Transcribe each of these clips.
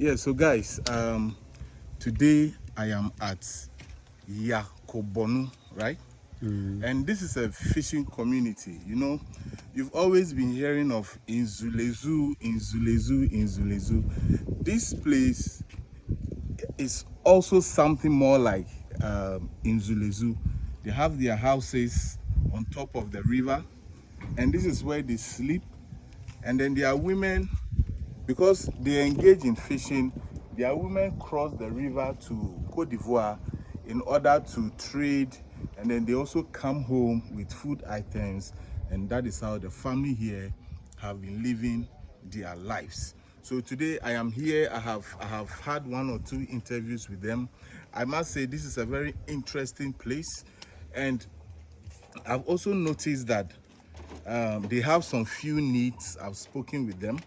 Yeah, so guys, today I am at Yakoponu, right? And this is a fishing community. You know, you've always been hearing of Inzulezu. This place is also something more like Inzulezu. They have their houses on top of the river, and this is where they sleep. And then there are women, because they engage in fishing, their women cross the river to Cote d'Ivoire in order to trade, and then they also come home with food items, and that is how the family here have been living their lives. So today I am here. I have had 1 or 2 interviews with them. I must say this is a very interesting place, and I've also noticed that they have some few needs. I've spoken with them,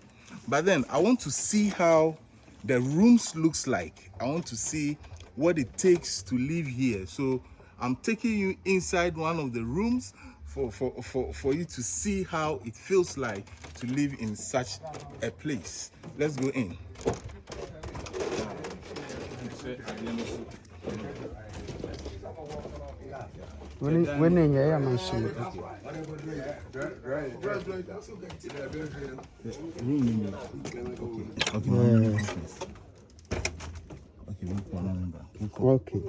but then I want to see how the rooms looks like. I want to see what it takes to live here. So I'm taking you inside one of the rooms for you to see how it feels like to live in such a place. Let's go in. When I am sure. Okay.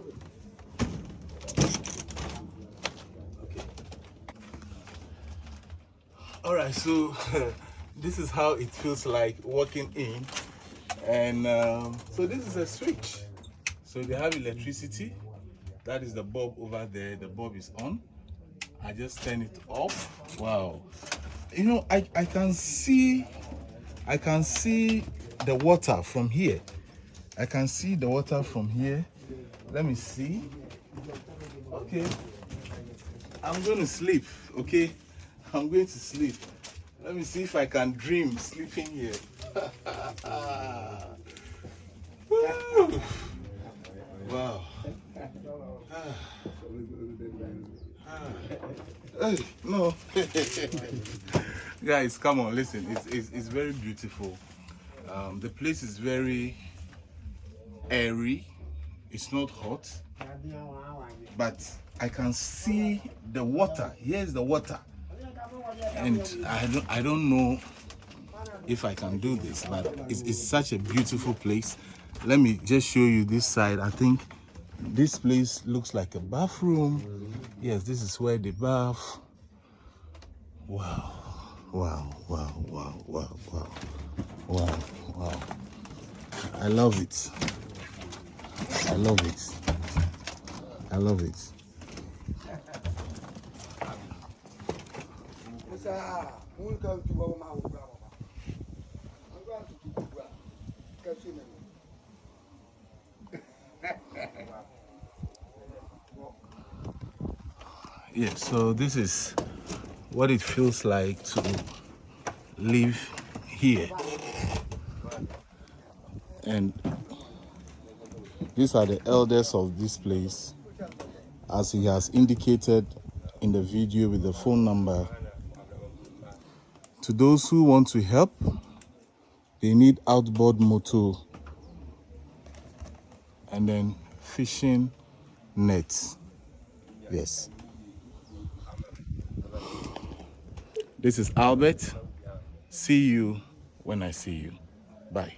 All right, so this is how it feels like walking in, and so this is a switch. So they have electricity. That is the bulb over there. The bulb is on. I just turn it off. Wow. You know, I can see the water from here. I can see the water from here. Let me see. Okay. I'm going to sleep, okay? I'm going to sleep. Let me see if I can dream sleeping here. Wow. No. Guys, come on, listen. It's very beautiful. The place is very airy. It's not hot, but I can see the water. Here's the water, and I don't know if I can do this, but it's such a beautiful place. Let me just show you this side. I think this place looks like a bathroom. Yes, this is where they bath. Wow, wow, wow, wow, wow, wow, wow, wow. I love it. I love it. I love it. Yeah, so this is what it feels like to live here. And these are the elders of this place, as he has indicated in the video with the phone number. To those who want to help, they need outboard motor and then fishing nets. Yes. This is Albert. See you when I see you. Bye.